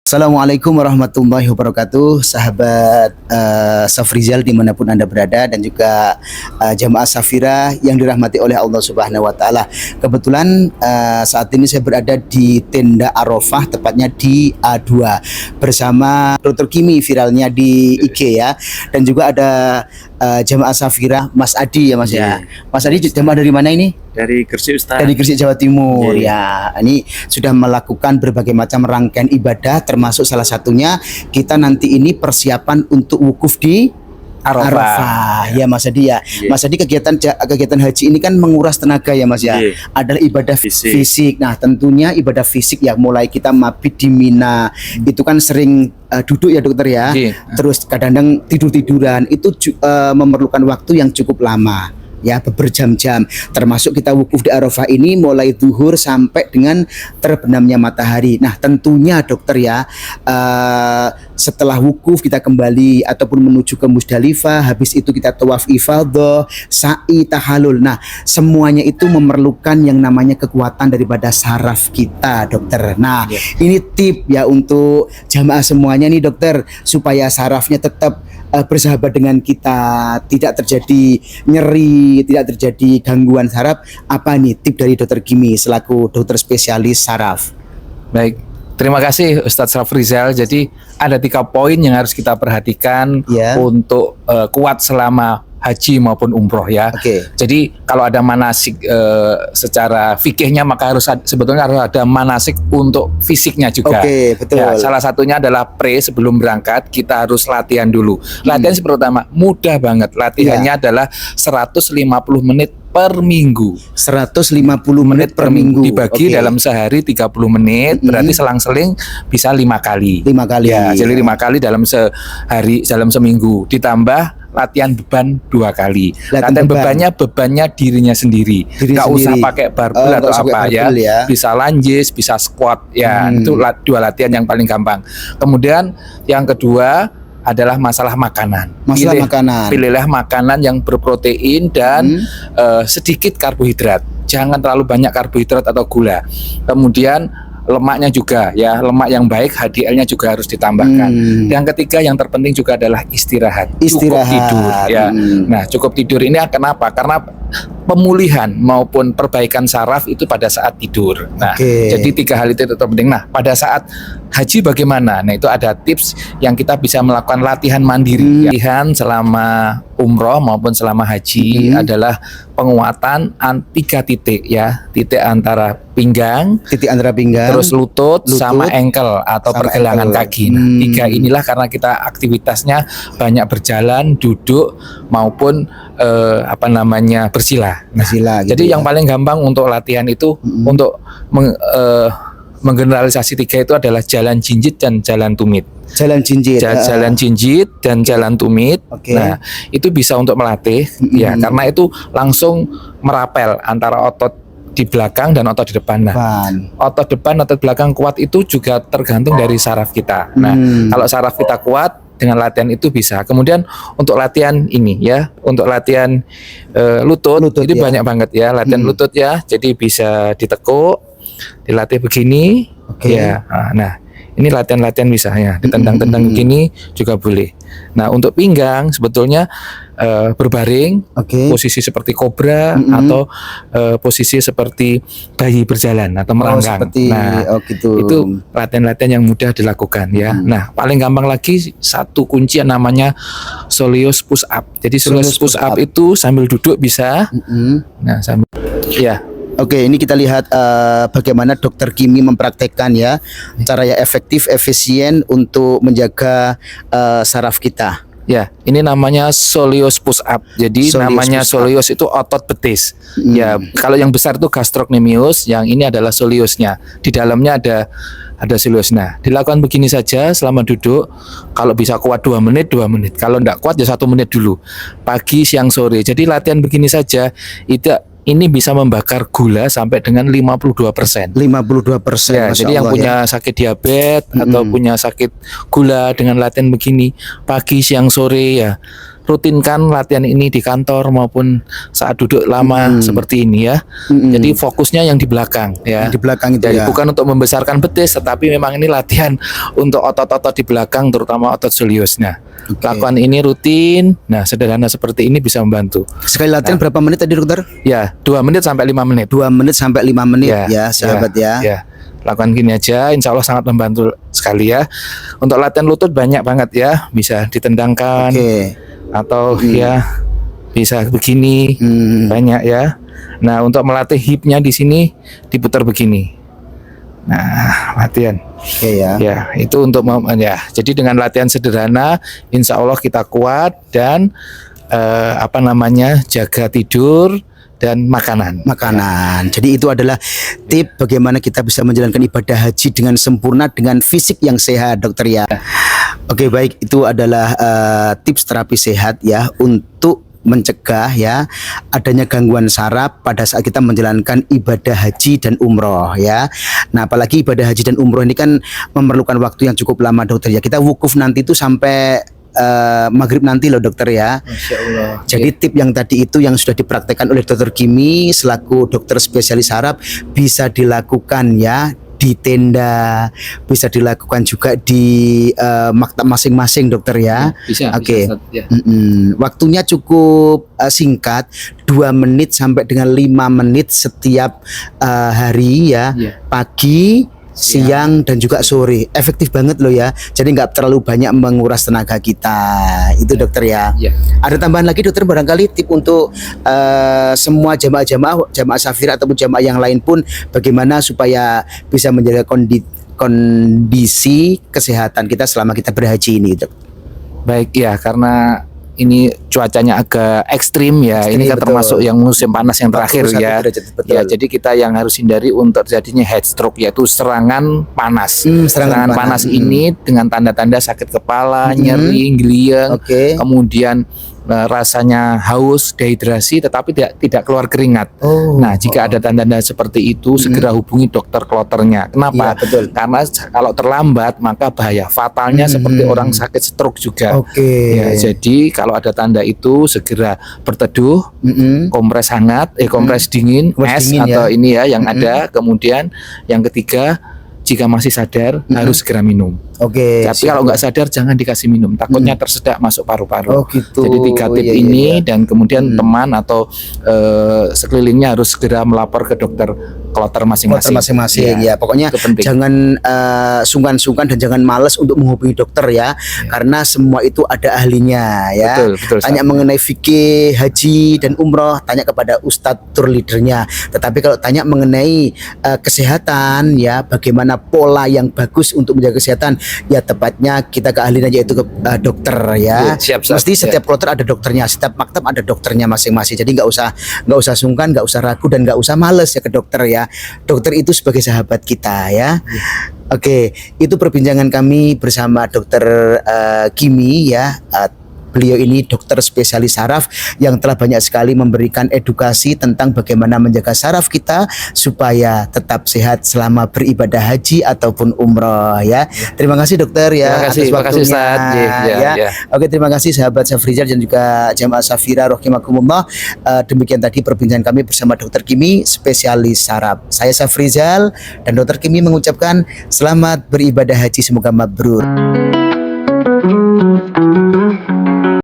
Assalamualaikum warahmatullahi wabarakatuh, sahabat Safrizal dimanapun Anda berada, dan juga jamaah Safira yang dirahmati oleh Allah Subhanahu wa Ta'ala. Kebetulan saat ini saya berada di tenda Arafah, tepatnya di A2 bersama Dr. Kimi, viralnya di IG ya, dan juga ada jamaah Safira Mas Adi ya Mas ya. Mas Adi jamaah dari mana ini? Dari Gresik Ustaz. Dari Gresik, Jawa Timur ya. Ini sudah melakukan berbagai macam rangkaian ibadah, termasuk salah satunya kita nanti ini persiapan untuk wukuf di Arafah. Ya Mas Adi ya. Mas Adi, kegiatan haji ini kan menguras tenaga ya Mas ya. Adalah ibadah fisik. Nah, tentunya ibadah fisik ya, mulai kita mabit di Mina itu kan sering duduk ya dokter ya. Terus kadang-kadang tidur-tiduran itu memerlukan waktu yang cukup lama ya, berjam-jam. Termasuk kita wukuf di Arafah ini mulai zuhur sampai dengan terbenamnya matahari. Nah, tentunya dokter ya, setelah wukuf kita kembali ataupun menuju ke Musdalifah, habis itu kita tawaf ifadah, sa'i, tahalul. Nah, semuanya itu memerlukan yang namanya kekuatan daripada saraf kita dokter. Nah, ini tip ya untuk jamaah semuanya nih dokter, supaya sarafnya tetap bersahabat dengan kita, tidak terjadi nyeri, tidak terjadi gangguan saraf. Apa nih tip dari Dokter Kimi selaku dokter spesialis saraf? Baik, terima kasih Ustadz Safrizal. Jadi ada 3 poin yang harus kita perhatikan untuk kuat selama haji maupun umroh ya. Jadi kalau ada manasik secara fikihnya, maka sebetulnya harus ada manasik untuk fisiknya juga. Betul. Ya, salah satunya adalah sebelum berangkat kita harus latihan dulu. Latihan pertama mudah banget. Latihannya adalah 150 menit per minggu. 150 menit per minggu dibagi dalam sehari 30 menit, berarti selang-seling bisa 5 kali. 5 kali. Ya, jadi 5 kali dalam sehari, dalam seminggu. Ditambah latihan beban 2 kali. Latihan bebannya dirinya sendiri. Nggak usah pakai barbel atau apa ya. Bisa lunges, bisa squat ya. Itu 2 latihan yang paling gampang. Kemudian yang kedua adalah masalah makanan. Pilihlah makanan yang berprotein dan sedikit karbohidrat. Jangan terlalu banyak karbohidrat atau gula. Kemudian lemaknya juga ya, lemak yang baik, HDL-nya juga harus ditambahkan. Yang ketiga yang terpenting juga adalah istirahat. Cukup tidur ya. Nah, cukup tidur ini kenapa? Karena pemulihan maupun perbaikan saraf itu pada saat tidur. Nah, jadi 3 hal itu terpenting. Nah, pada saat haji bagaimana? Nah, itu ada tips yang kita bisa melakukan latihan mandiri. Latihan selama umroh maupun selama haji adalah penguatan 3 titik ya. Titik antara pinggang, terus lutut sama ankle atau pergelangan kaki. Nah, 3 inilah karena kita aktivitasnya banyak berjalan, duduk maupun bersila. Nah, jadi yang paling gampang untuk latihan itu untuk menggeneralisasi 3 itu adalah jalan jinjit dan jalan tumit. Jalan jinjit dan jalan tumit. Nah, itu bisa untuk melatih ya, karena itu langsung merapel antara otot di belakang dan otot di depan. Nah, otot depan, otot belakang kuat itu juga tergantung dari saraf kita. Nah, kalau saraf kita kuat, dengan latihan itu bisa. Kemudian untuk latihan ini ya, untuk latihan lutut itu banyak banget ya, latihan lutut ya. Jadi bisa ditekuk, dilatih begini ya. Nah, ini latihan-latihan bisa ya, ditendang-tendang begini juga boleh. Nah, untuk pinggang sebetulnya berbaring, posisi seperti kobra atau posisi seperti bayi berjalan atau merangkang. Itu latihan-latihan yang mudah dilakukan ya. Nah, paling gampang lagi satu kunci yang namanya soleus push up. Jadi soleus push up itu sambil duduk bisa. Nah, sambil ini kita lihat bagaimana Dokter Kimi mempraktekkan ya, cara yang efektif, efisien untuk menjaga saraf kita. Ya, ini namanya soleus push up. Jadi namanya soleus itu otot betis. Ya, kalau yang besar itu gastrocnemius, yang ini adalah soleusnya. Di dalamnya ada soleus. Nah, dilakukan begini saja selama duduk. Kalau bisa kuat 2 menit, 2 menit. Kalau enggak kuat ya 1 menit dulu. Pagi, siang, sore. Jadi latihan begini saja ini bisa membakar gula sampai dengan 52%. 52%. Ya, jadi yang punya sakit diabetes atau punya sakit gula dengan latihan begini pagi, siang, sore ya rutinkan latihan ini di kantor maupun saat duduk lama seperti ini ya. Jadi fokusnya yang di belakang ya. Di belakang itu Jadi ya. bukan untuk membesarkan betis, tetapi memang ini latihan untuk otot-otot di belakang, terutama otot soleusnya. Lakukan ini rutin. Nah, sederhana seperti ini bisa membantu. Sekali latihan berapa menit tadi dokter? Ya, 2 menit sampai 5 menit. 2 menit sampai 5 menit ya sahabat ya. Ya. Lakukan gini aja, insya Allah sangat membantu sekali ya. Untuk latihan lutut banyak banget ya, bisa ditendangkan atau ya bisa begini, banyak ya. Nah, untuk melatih hipnya di sini diputar begini. Nah, latihan. Ya, itu untuk ya. Jadi dengan latihan sederhana, insya Allah kita kuat dan jaga tidur dan makanan. Jadi itu adalah tip bagaimana kita bisa menjalankan ibadah haji dengan sempurna dengan fisik yang sehat, dokter ya. Oke, baik, itu adalah tips terapi sehat ya untuk mencegah ya adanya gangguan saraf pada saat kita menjalankan ibadah haji dan umroh ya. Nah, apalagi ibadah haji dan umroh ini kan memerlukan waktu yang cukup lama, dokter ya. Kita wukuf nanti itu sampai maghrib nanti loh, dokter ya. Masya Allah. Jadi tip yang tadi itu yang sudah dipraktekkan oleh dokter Kimi selaku dokter spesialis saraf bisa dilakukan ya di tenda, bisa dilakukan juga di maktab masing-masing, dokter ya. Bisa. Oke. Ya. Waktunya cukup singkat, 2 menit sampai dengan 5 menit setiap hari ya. Pagi, siang dan juga sore. Efektif banget loh ya. Jadi nggak terlalu banyak menguras tenaga kita. Itu dokter ya. Ada tambahan lagi dokter, barangkali tip untuk semua jamaah Safira ataupun jamaah yang lain pun bagaimana supaya bisa menjaga kondisi kesehatan kita selama kita berhaji ini, dok. Baik ya, karena ini cuacanya agak ekstrim ya. Ini kan termasuk yang musim panas yang terakhir ya. Ya, jadi kita yang harus hindari untuk terjadinya heat stroke, yaitu serangan panas. Serangan panas ini dengan tanda-tanda sakit kepala, nyeri, geliang, kemudian rasanya haus, dehidrasi, tetapi tidak keluar keringat. Nah, jika ada tanda-tanda seperti itu, segera hubungi dokter kloternya. Kenapa? Karena kalau terlambat maka bahaya fatalnya seperti orang sakit stroke juga. Ya, jadi kalau ada tanda itu segera berteduh, kompres hangat, kompres dingin, es atau ini ya yang ada. Kemudian yang ketiga, jika masih sadar harus segera minum. Tapi kalau nggak sadar jangan dikasih minum, takutnya tersedak masuk paru-paru. Jadi 3 tip ini dan kemudian teman atau sekelilingnya harus segera melapor ke dokter kloter masing-masing. Ya, pokoknya jangan sungkan-sungkan dan jangan malas untuk menghubungi dokter ya, karena semua itu ada ahlinya ya. Betul, tanya mengenai fikih, haji dan umroh, tanya kepada ustadz tour leadernya. Tetapi kalau tanya mengenai kesehatan ya, bagaimana pola yang bagus untuk menjaga kesehatan, ya tepatnya kita ke ahlinya yaitu ke dokter ya. Mesti setiap kloter ada dokternya, setiap maktab ada dokternya masing-masing. Jadi nggak usah sungkan, nggak usah ragu dan nggak usah males ya ke dokter ya. Dokter itu sebagai sahabat kita ya. Oke, itu perbincangan kami bersama dokter Kimi ya. Beliau ini dokter spesialis saraf yang telah banyak sekali memberikan edukasi tentang bagaimana menjaga saraf kita supaya tetap sehat selama beribadah haji ataupun umroh ya. Terima kasih dokter ya atas waktunya. Oke, terima kasih sahabat Safrizal dan juga jamaah Safira rahimakumullah. Demikian tadi perbincangan kami bersama dokter Kimi spesialis saraf. Saya Safrizal dan dokter Kimi mengucapkan selamat beribadah haji, semoga mabrur.